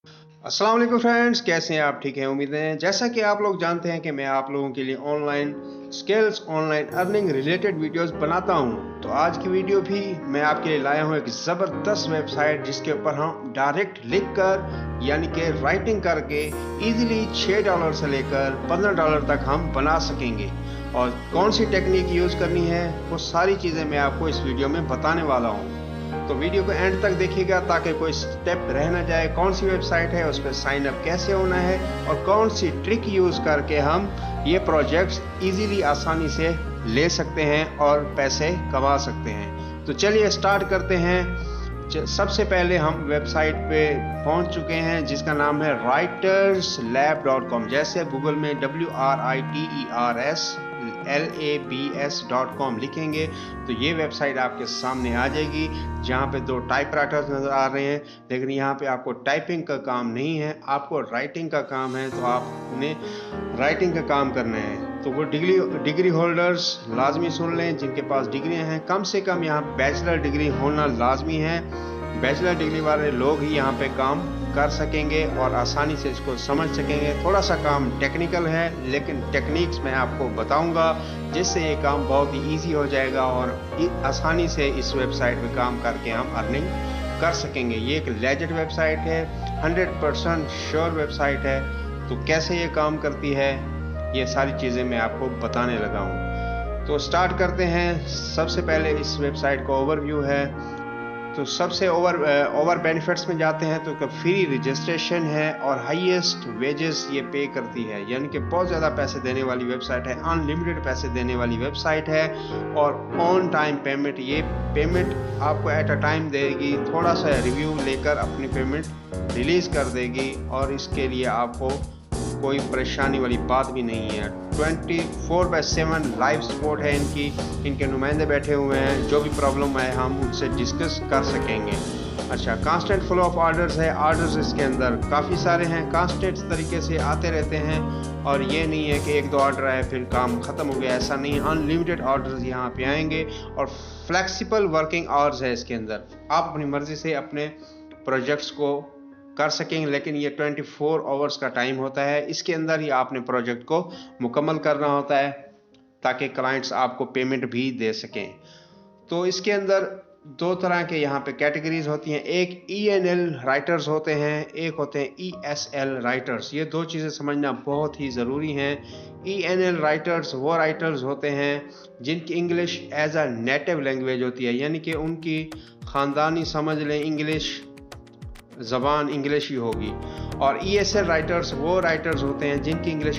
अस्सलाम वालेकुम फ्रेंड्स, कैसे हैं आप? ठीक हैं, उम्मीद है। जैसा कि आप लोग जानते हैं कि मैं आप लोगों के लिए online skills, online earning related videos बनाता हूं। तो आज की वीडियो भी मैं आपके लिए लाया हूं एक ज़बरदस्त वेबसाइट जिसके ऊपर हम डायरेक्ट लिख कर यानी कि राइटिंग करके इजीली $6 से लेकर $15 तक हम बना सकेंगे। और कौन सी टेक्निक यूज़ करनी है वो सारी चीज़ें मैं आपको इस वीडियो में बताने वाला हूँ। तो वीडियो को एंड तक देखिएगा ताकि कोई स्टेप रह ना जाए। कौन सी वेबसाइट है, उस पर साइन अप कैसे होना है और कौन सी ट्रिक यूज़ करके हम ये प्रोजेक्ट्स इजीली आसानी से ले सकते हैं और पैसे कमा सकते हैं। तो चलिए स्टार्ट करते हैं। सबसे पहले हम वेबसाइट पे पहुंच चुके हैं जिसका नाम है writerslab.com। जैसे गूगल में WRITERSLABS.com लिखेंगे तो ये वेबसाइट आपके सामने आ जाएगी, जहाँ पे दो टाइपराइटर्स नज़र आ रहे हैं। लेकिन यहाँ पे आपको टाइपिंग का काम नहीं है, आपको राइटिंग का काम है। तो आपने राइटिंग का काम करना है। तो वो डिग्री होल्डर्स लाजमी सुन लें जिनके पास डिग्रियाँ हैं। कम से कम यहाँ बैचलर डिग्री होना लाजमी है। बैचलर डिग्री वाले लोग ही यहाँ पे काम कर सकेंगे और आसानी से इसको समझ सकेंगे। थोड़ा सा काम टेक्निकल है, लेकिन टेक्निक्स मैं आपको बताऊंगा जिससे ये काम बहुत ही ईजी हो जाएगा और आसानी से इस वेबसाइट पे काम करके हम अर्निंग कर सकेंगे। ये एक लेजिट वेबसाइट है, 100% श्योर वेबसाइट है। तो कैसे ये काम करती है ये सारी चीज़ें मैं आपको बताने लगा हूँ। तो स्टार्ट करते हैं। सबसे पहले इस वेबसाइट का ओवरव्यू है। तो सबसे ओवर बेनिफिट्स में जाते हैं तो फ्री रजिस्ट्रेशन है और हाईएस्ट वेजेस ये पे करती है, यानी कि बहुत ज़्यादा पैसे देने वाली वेबसाइट है, अनलिमिटेड पैसे देने वाली वेबसाइट है। और ऑन टाइम पेमेंट, ये पेमेंट आपको एट अ टाइम देगी, थोड़ा सा रिव्यू लेकर अपनी पेमेंट रिलीज़ कर देगी और इसके लिए आपको कोई परेशानी वाली बात भी नहीं है। 24/7 लाइव सपोर्ट है इनके नुमाइंदे बैठे हुए हैं। जो भी प्रॉब्लम है हम उनसे डिस्कस कर सकेंगे। अच्छा, कांस्टेंट फ्लो ऑफ ऑर्डर्स है। ऑर्डर्स इसके अंदर काफ़ी सारे हैं, कांस्टेंट तरीके से आते रहते हैं। और ये नहीं है कि एक दो ऑर्डर आए फिर काम ख़त्म हो गया, ऐसा नहीं। अनलिमिटेड ऑर्डर्स यहाँ पे आएंगे और फ्लेक्सिबल वर्किंग आवर्स है इसके अंदर। आप अपनी मर्ज़ी से अपने प्रोजेक्ट्स को कर सकेंगे, लेकिन ये 24 आवर्स का टाइम होता है। इसके अंदर ही आपने प्रोजेक्ट को मुकम्मल करना होता है ताकि क्लाइंट्स आपको पेमेंट भी दे सकें। तो इसके अंदर दो तरह के यहाँ पे कैटेगरीज होती हैं। एक ENL राइटर्स होते हैं, एक होते हैं ESL राइटर्स। ये दो चीज़ें समझना बहुत ही ज़रूरी हैं। ENL राइटर्स वो राइटर्स होते हैं जिनकी English as a native language होती है, यानी कि उनकी ख़ानदानी समझ लें इंग्लिश ज़बान इंग्लिश ही होगी। और ESL राइटर्स वो राइटर्स होते हैं जिनकी इंग्लिश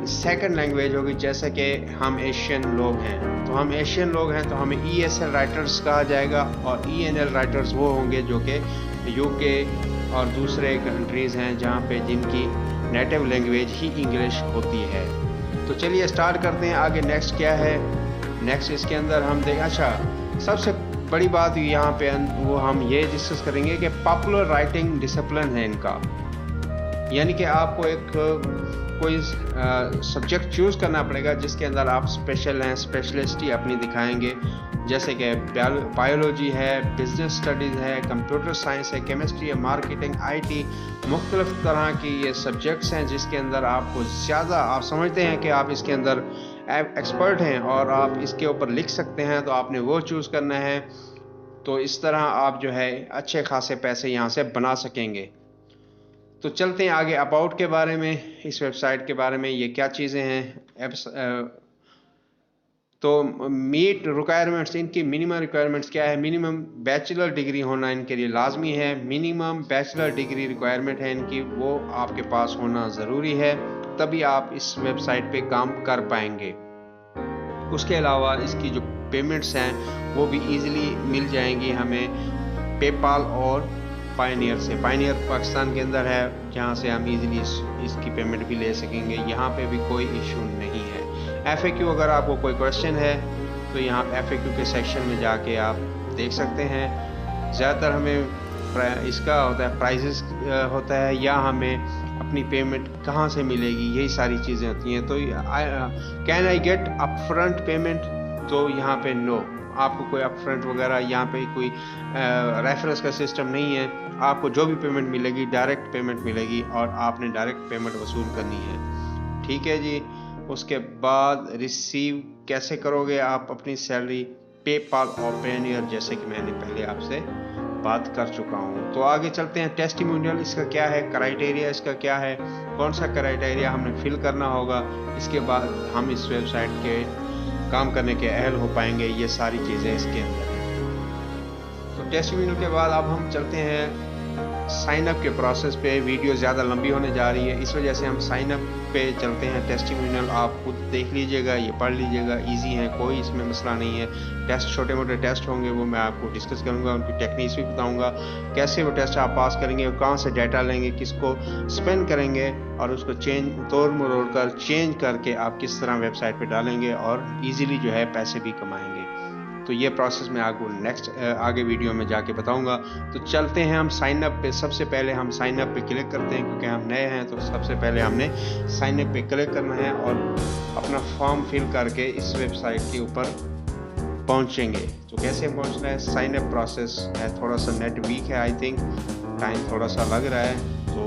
सेकंड लैंग्वेज होगी। जैसे कि हम एशियन लोग हैं, तो हम एशियन लोग हैं तो हमें ESL राइटर्स कहा जाएगा। और ENL राइटर्स वो होंगे जो कि UK और दूसरे कंट्रीज़ हैं जहाँ पे जिनकी नेटिव लैंग्वेज ही इंग्लिश होती है। तो चलिए स्टार्ट करते हैं। आगे नेक्स्ट क्या है। नेक्स्ट इसके अंदर हम देखें, अच्छा सबसे बड़ी बात यहाँ पे वो हम ये डिस्कस करेंगे कि पॉपुलर राइटिंग डिसिप्लिन है इनका, यानी कि आपको एक कोई सब्जेक्ट चूज़ करना पड़ेगा जिसके अंदर आप स्पेशल हैं, स्पेशलिस्टी अपनी दिखाएंगे। जैसे कि बायोलॉजी है, बिजनेस स्टडीज़ है, कंप्यूटर साइंस है, केमिस्ट्री है, मार्केटिंग, IT, मुख्तलिफ तरह की ये सब्जेक्ट्स हैं जिसके अंदर आपको ज़्यादा आप समझते हैं कि आप इसके अंदर एक्सपर्ट हैं और आप इसके ऊपर लिख सकते हैं, तो आपने वो चूज़ करना है। तो इस तरह आप जो है अच्छे खासे पैसे यहाँ से बना सकेंगे। तो चलते हैं आगे अबाउट के बारे में, इस वेबसाइट के बारे में, ये क्या चीज़ें हैं। तो मीट रिक्वायरमेंट्स, इनकी मिनिमम रिक्वायरमेंट्स क्या है। मिनिमम बैचलर डिग्री होना इनके लिए लाजमी है। मिनिमम बैचलर डिग्री रिक्वायरमेंट है इनकी, वो आपके पास होना ज़रूरी है, तभी आप इस वेबसाइट पे काम कर पाएंगे। उसके अलावा इसकी जो पेमेंट्स हैं वो भी इजीली मिल जाएंगी हमें पेपाल और पायनियर से। पायनियर पाकिस्तान के अंदर है जहाँ से हम इजीली इसकी पेमेंट भी ले सकेंगे। यहाँ पे भी कोई इशू नहीं है। FAQ, अगर आपको कोई क्वेश्चन है तो यहाँ FAQ के सेक्शन में जाके आप देख सकते हैं। ज़्यादातर हमें इसका होता है प्राइजेस होता है या हमें अपनी पेमेंट कहाँ से मिलेगी, यही सारी चीज़ें होती हैं। तो can I get upfront payment, तो यहाँ पे नो, आपको कोई अपफ्रंट वगैरह यहाँ पे कोई रेफरेंस का सिस्टम नहीं है। आपको जो भी पेमेंट मिलेगी डायरेक्ट पेमेंट मिलेगी और आपने डायरेक्ट पेमेंट वसूल करनी है। ठीक है जी। उसके बाद रिसीव कैसे करोगे आप अपनी सैलरी? पेपाल और पेनियर, जैसे कि मैंने पहले आपसे बात कर चुका हूँ। तो आगे चलते हैं। टेस्टिमोनियल इसका क्या है, क्राइटेरिया इसका क्या है, कौन सा क्राइटेरिया हमने फिल करना होगा, इसके बाद हम इस वेबसाइट के काम करने के अहल हो पाएंगे, ये सारी चीज़ें इसके अंदर हैं। तो टेस्टिमोनियल के बाद अब हम चलते हैं साइन अप के प्रोसेस पे। वीडियो ज़्यादा लंबी होने जा रही है, इस वजह से हम साइन अप पे चलते हैं। टेस्टिमोनियल आप खुद देख लीजिएगा, ये पढ़ लीजिएगा, इजी है, कोई इसमें मसला नहीं है। टेस्ट छोटे मोटे टेस्ट होंगे, वो मैं आपको डिस्कस करूंगा, उनकी टेक्निक्स भी बताऊंगा, कैसे वो टेस्ट आप पास करेंगे और कहाँ से डाटा लेंगे, किसको स्पेंड करेंगे और उसको चेंज तोड़ मरोड़ कर चेंज करके आप किस तरह वेबसाइट पे डालेंगे और ईजिली जो है पैसे भी कमाएंगे। तो ये प्रोसेस मैं आपको नेक्स्ट आगे वीडियो में जाके बताऊंगा। तो चलते हैं हम साइन अप पे। सबसे पहले हम साइन अप पे क्लिक करते हैं, क्योंकि हम नए हैं तो सबसे पहले हमने साइन अप पे क्लिक करना है और अपना फॉर्म फिल करके इस वेबसाइट के ऊपर पहुंचेंगे। तो कैसे पहुंचना है? साइन अप प्रोसेस है, थोड़ा सा नेट वीक है, आई थिंक टाइम थोड़ा सा लग रहा है, तो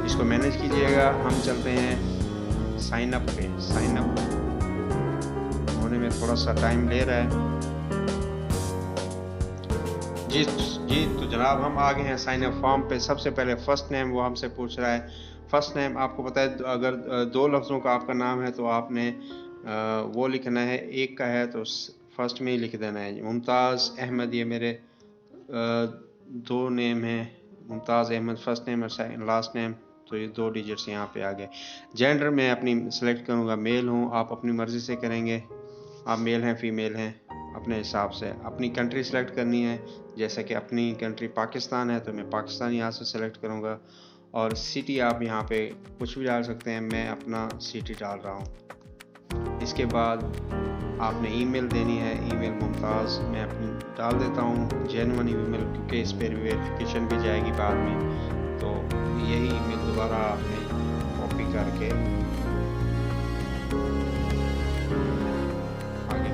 इसको मैनेज कीजिएगा। हम चलते हैं साइन अप पे। साइन अप होने में थोड़ा सा टाइम ले रहा है जी। तो जनाब हम आ गए हैं साइन अप फॉर्म पे। सबसे पहले फर्स्ट नेम वो हमसे पूछ रहा है। फर्स्ट नेम आपको पता है, अगर दो लफ्ज़ों का आपका नाम है तो आपने वो लिखना है, एक का है तो फर्स्ट में ही लिख देना है। मुमताज़ अहमद, ये मेरे दो नेम हैं, मुमताज़ अहमद फर्स्ट नेम और लास्ट नेम, तो ये 2 डिजिट्स यहाँ पे आ गए। जेंडर मैं अपनी सेलेक्ट करूँगा, मेल हूँ, आप अपनी मर्ज़ी से करेंगे, आप मेल हैं फीमेल हैं अपने हिसाब से। अपनी कंट्री सेलेक्ट करनी है, जैसे कि अपनी कंट्री पाकिस्तान है तो मैं पाकिस्तान यहाँ से सेलेक्ट करूँगा। और सिटी आप यहाँ पे कुछ भी डाल सकते हैं, मैं अपना सिटी डाल रहा हूँ। इसके बाद आपने ईमेल देनी है, ईमेल मुमताज़ मैं अपनी डाल देता हूँ, जेन्युइन ईमेल, क्योंकि इस पर वेरिफिकेशन भी जाएगी बाद में। तो यही ईमेल दोबारा आपने कॉपी करके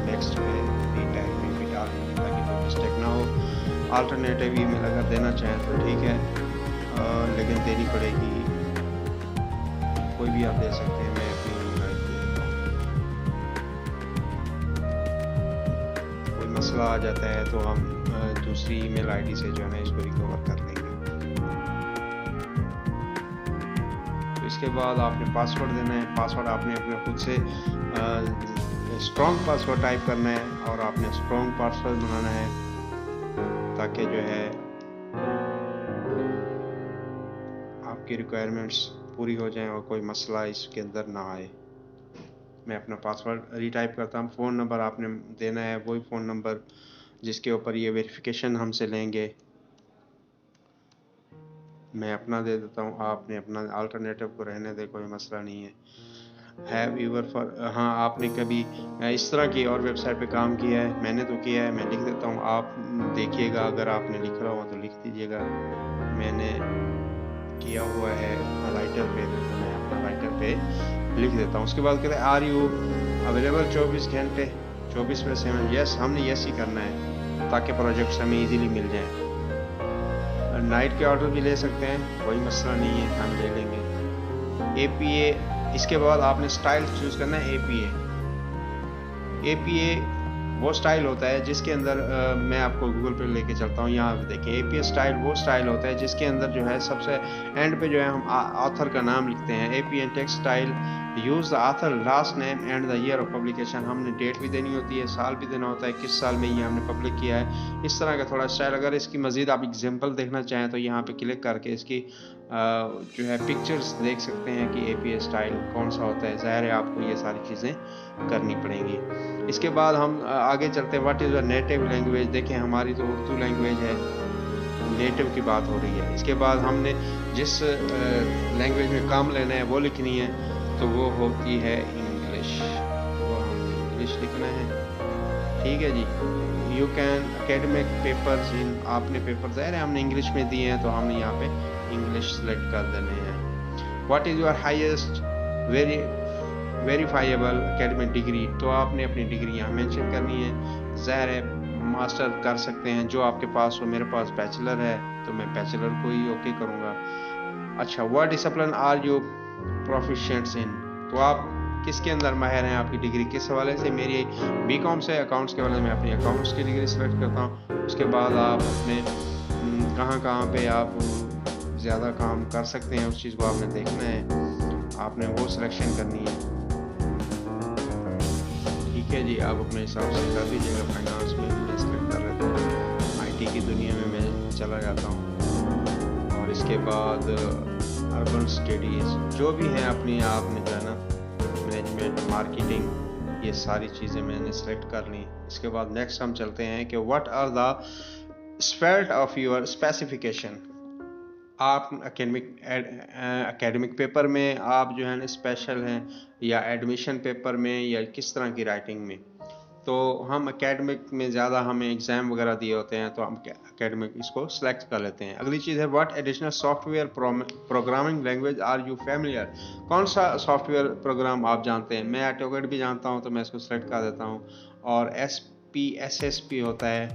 नेक्स्ट में रीटाइपिंग भी डालनी, ताकि कोई मिस्टेक ना हो। अल्टरनेटिव ईमेल अगर देना चाहें तो ठीक है, लेकिन देनी पड़ेगी। कोई भी आप दे सकते हैं, मैं अपनी ईमेल दे देता हूँ। कोई मसला आ जाता है तो हम दूसरी ईमेल आईडी से जो है ना इसको रिकवर कर लेंगे। तो इसके बाद आपने पासवर्ड देना है। पासवर्ड आपने अपने खुद से स्ट्रॉन्ग पासवर्ड टाइप करना है और आपने स्ट्रॉन्ग पासवर्ड बनाना है, ताकि जो है आपकी रिक्वायरमेंट्स पूरी हो जाएं और कोई मसला इसके अंदर ना आए। मैं अपना पासवर्ड रीटाइप करता हूँ। फ़ोन नंबर आपने देना है, वही फ़ोन नंबर जिसके ऊपर ये वेरिफिकेशन हमसे लेंगे। मैं अपना दे देता हूँ, आपने अपना अल्टरनेटिव को रहने दे, कोई मसला नहीं है। हैव यूवर फॉर, हाँ आपने कभी इस तरह की और वेबसाइट पे काम किया है? मैंने तो किया है, मैं लिख देता हूँ, आप देखिएगा, अगर आपने लिख रहा हो तो लिख दीजिएगा। मैंने किया हुआ है राइटर पे, तो मैं अपना राइटर पे लिख देता हूँ। उसके बाद कहते हैं आर यू अवेलेबल 24 घंटे, 24/7? यस, हमने यस ही करना है ताकि प्रोजेक्ट्स हमें इजीली मिल जाएं। नाइट के ऑर्डर भी ले सकते हैं, कोई मसला नहीं है, हम ले लेंगे। APA, इसके बाद आपने स्टाइल चूज़ करना है। APA वो स्टाइल होता है जिसके अंदर मैं आपको गूगल पे लेके चलता हूँ, यहाँ पे देखिए। APA स्टाइल वो स्टाइल होता है जिसके अंदर जो है सबसे एंड पे जो है हम ऑथर का नाम लिखते हैं। APA text style use the author last name and the year of publication. हमने डेट भी देनी होती है, साल भी देना होता है, किस साल में ये हमने पब्लिक किया है, इस तरह का थोड़ा स्टाइल। अगर इसकी मज़ीद आप एग्जांपल देखना चाहें तो यहाँ पे क्लिक करके इसकी जो है पिक्चर्स देख सकते हैं कि APA स्टाइल कौन सा होता है। ज़ाहिर है आपको ये सारी चीज़ें करनी पड़ेंगी। इसके बाद हम आगे चलते हैं। What is your native language? देखें हमारी तो उर्दू लैंग्वेज है, नेटिव की बात हो रही है। इसके बाद हमने जिस लैंग्वेज में काम लेना है वो लिखनी है, तो वो होती है इंग्लिश, वो हमने इंग्लिश लिखना है। ठीक है जी। You can academic papers in, आपने पेपर ज़ाहिर है हमने इंग्लिश में दिए हैं तो हमने यहाँ पे इंग्लिश सेलेक्ट कर देने हैं। What is your highest verifiable academic degree? तो आपने अपनी डिग्री यहाँ मेंशन करनी है। ज़ाहिर है मास्टर कर सकते हैं, जो आपके पास हो। मेरे पास बैचलर है तो मैं बैचलर को ही ओके करूँगा। अच्छा, व्हाट डिसिप्लिन आर यू प्रोफिशिएंट्स इन, तो आप किसके अंदर माहिर हैं, आपकी डिग्री किस हवाले से। मेरी बीकॉम से अकाउंट्स के हवाले से मैं अपनी अकाउंट्स की डिग्री सेलेक्ट करता हूँ। उसके बाद आप अपने कहाँ कहाँ पे आप ज़्यादा काम कर सकते हैं उस चीज़ को आपने देखना है, आपने वो सिलेक्शन करनी है। ठीक है जी, आप अपने हिसाब से कर दीजिएगा। फाइनेंस में मैं सेलेक्ट कर लेता हूँ, आईटी की दुनिया में मैं चला जाता हूँ। और इसके बाद अर्बन स्टडीज़ जो भी हैं अपनी आपने जो है ना, मैनेजमेंट, मार्केटिंग, ये सारी चीज़ें मैंने सेलेक्ट कर ली। इसके बाद नेक्स्ट हम चलते हैं कि what are the spelt of your specification. आप एकेडमिक पेपर में आप जो है ना स्पेशल हैं, या एडमिशन पेपर में, या किस तरह की राइटिंग में। तो हम एकेडमिक में ज़्यादा हमें एग्ज़ाम वगैरह दिए होते हैं तो हम एकेडमिक इसको सेलेक्ट कर लेते हैं। अगली चीज़ है what additional software programming language are you familiar, कौन सा सॉफ्टवेयर प्रोग्राम आप जानते हैं। मैं ऑटोकैड भी जानता हूं तो मैं इसको सेलेक्ट कर देता हूं, और SPSS होता है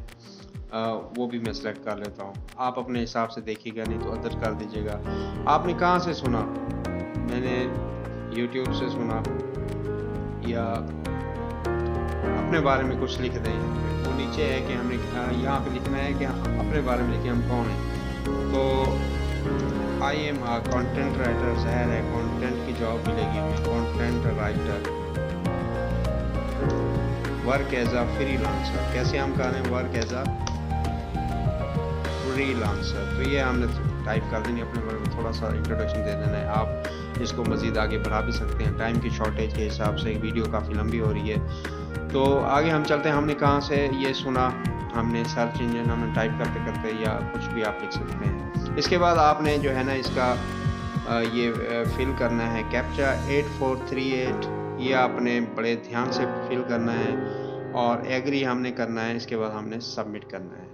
वो भी मैं सेलेक्ट कर लेता हूं। आप अपने हिसाब से देखिएगा, नहीं तो अदर कर दीजिएगा। आपने कहाँ से सुना, मैंने यूट्यूब से सुना, या अपने बारे में कुछ लिख दें। वो नीचे है कि हमने यहाँ पे लिखना है कि अपने बारे में लिखिए हम कौन हैं। तो I am a content writer, ज़ाहिर है कंटेंट की जॉब मिलेगी हमें, content writer. Work as a freelancer, कैसे हम कर रहे हैं वर्क एज आ फ्रीलांसर, तो ये हमने टाइप कर देनी, अपने बारे में थोड़ा सा इंट्रोडक्शन दे देना है। आप इसको मज़ीद आगे बढ़ा भी सकते हैं, टाइम की शॉर्टेज के हिसाब से वीडियो काफ़ी लंबी हो रही है। तो आगे हम चलते हैं, हमने कहाँ से ये सुना, हमने सर्च इंजन हमने टाइप करते करते, या कुछ भी आप लिख सकते हैं। इसके बाद आपने जो है ना इसका ये फिल करना है कैप्चा 8438, ये आपने बड़े ध्यान से फिल करना है, और एग्री हमने करना है। इसके बाद हमने सबमिट करना है।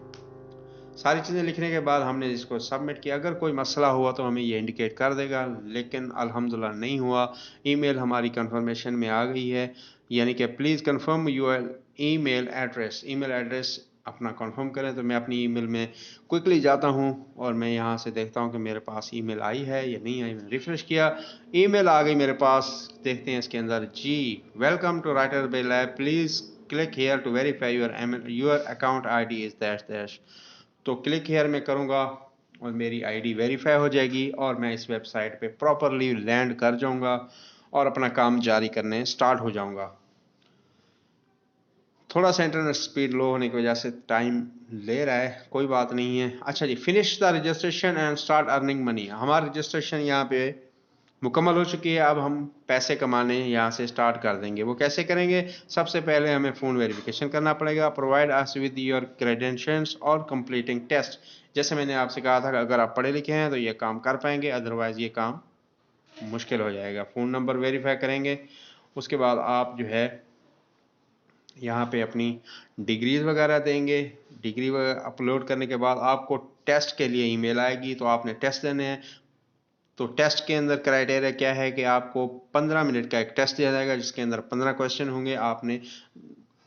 सारी चीज़ें लिखने के बाद हमने इसको सबमिट किया। अगर कोई मसला हुआ तो हमें ये इंडिकेट कर देगा, लेकिन अल्हम्दुलिल्लाह नहीं हुआ। ईमेल हमारी कंफर्मेशन में आ गई है, यानी कि please confirm your email address. Email address अपना कंफर्म करें। तो मैं अपनी ईमेल में क्विकली जाता हूं और मैं यहां से देखता हूं कि मेरे पास ईमेल आई है या नहीं आई। मैंने रिफ्रेश किया, ईमेल आ गई मेरे पास। देखते हैं इसके अंदर, जी welcome to writer bay lab, please click here to verify your account ID is dash dash. तो क्लिक हेयर में करूँगा और मेरी ID वेरीफाई हो जाएगी, और मैं इस वेबसाइट पे प्रॉपरली लैंड कर जाऊँगा और अपना काम जारी करने स्टार्ट हो जाऊँगा। थोड़ा सा इंटरनेट स्पीड लो होने की वजह से टाइम ले रहा है, कोई बात नहीं है। अच्छा जी, finish the registration and start earning money. हमारा रजिस्ट्रेशन यहाँ पे मुकम्मल हो चुकी है। अब हम पैसे कमाने यहाँ से स्टार्ट कर देंगे। वो कैसे करेंगे, सबसे पहले हमें फ़ोन वेरिफिकेशन करना पड़ेगा। Provide us with your credentials और कंप्लीटिंग टेस्ट। जैसे मैंने आपसे कहा था कि अगर आप पढ़े लिखे हैं तो ये काम कर पाएंगे, अदरवाइज़ ये काम मुश्किल हो जाएगा। फ़ोन नंबर वेरीफाई करेंगे, उसके बाद आप जो है यहाँ पे अपनी डिग्रीज वगैरह देंगे। डिग्री अपलोड करने के बाद आपको टेस्ट के लिए ईमेल आएगी, तो आपने टेस्ट देने हैं। तो टेस्ट के अंदर क्राइटेरिया क्या है कि आपको 15 मिनट का एक टेस्ट दिया जाएगा, जिसके अंदर 15 क्वेश्चन होंगे। आपने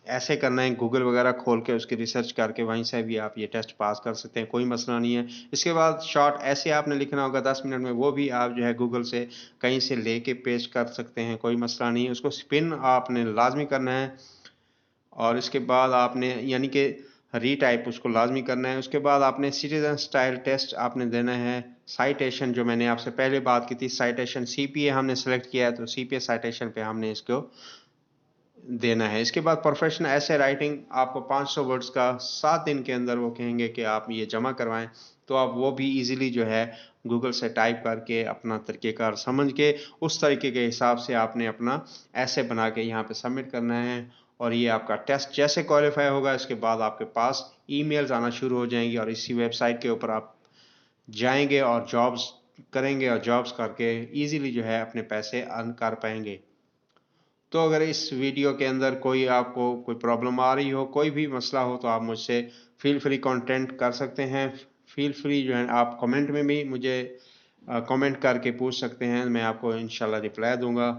ऐसे करना है, गूगल वगैरह खोल के उसकी रिसर्च करके वहीं से भी आप ये टेस्ट पास कर सकते हैं, कोई मसला नहीं है। इसके बाद शॉर्ट ऐसे आपने लिखना होगा 10 मिनट में, वो भी आप जो है गूगल से कहीं से लेके पेश कर सकते हैं, कोई मसला नहीं है। उसको स्पिन आपने लाजमी करना है, और इसके बाद आपने यानी कि रीटाइप उसको लाजमी करना है। उसके बाद आपने सिटीजन स्टाइल टेस्ट आपने देना है। साइटेशन जो मैंने आपसे पहले बात की थी, साइटेशन CPA हमने सेलेक्ट किया है, तो CPA साइटेशन पे हमने इसको देना है। इसके बाद प्रोफेशनल ऐसे राइटिंग आपको 500 वर्ड्स का 7 दिन के अंदर वो कहेंगे कि आप ये जमा करवाएं, तो आप वो भी इजीली जो है गूगल से टाइप करके अपना तरीक़ेकार समझ के उस तरीके के हिसाब से आपने अपना ऐसे बना के यहाँ पे सबमिट करना है। और ये आपका टेस्ट जैसे क्वालिफाई होगा, इसके बाद आपके पास ईमेल्स आना शुरू हो जाएंगी, और इसी वेबसाइट के ऊपर आप जाएंगे और जॉब्स करेंगे, और जॉब्स करके इजीली जो है अपने पैसे अर्न कर पाएंगे। तो अगर इस वीडियो के अंदर कोई आपको कोई प्रॉब्लम आ रही हो, कोई भी मसला हो, तो आप मुझसे फील फ्री कॉन्टेक्ट कर सकते हैं। फील फ्री जो है आप कमेंट में भी मुझे कमेंट करके पूछ सकते हैं, मैं आपको इंशाल्लाह रिप्लाई दूंगा।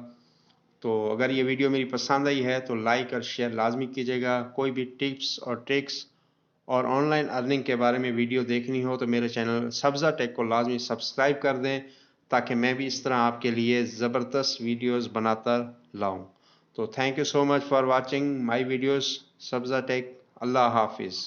तो अगर ये वीडियो मेरी पसंद आई है तो लाइक और शेयर लाजमी कीजिएगा। कोई भी टिप्स और ट्रिक्स और ऑनलाइन अर्निंग के बारे में वीडियो देखनी हो तो मेरे चैनल सब्ज़ा टेक को लाजमी सब्सक्राइब कर दें, ताकि मैं भी इस तरह आपके लिए ज़बरदस्त वीडियोस बनाता लाऊं। तो thank you so much for watching my videos Sabza tech. अल्लाह हाफिज़।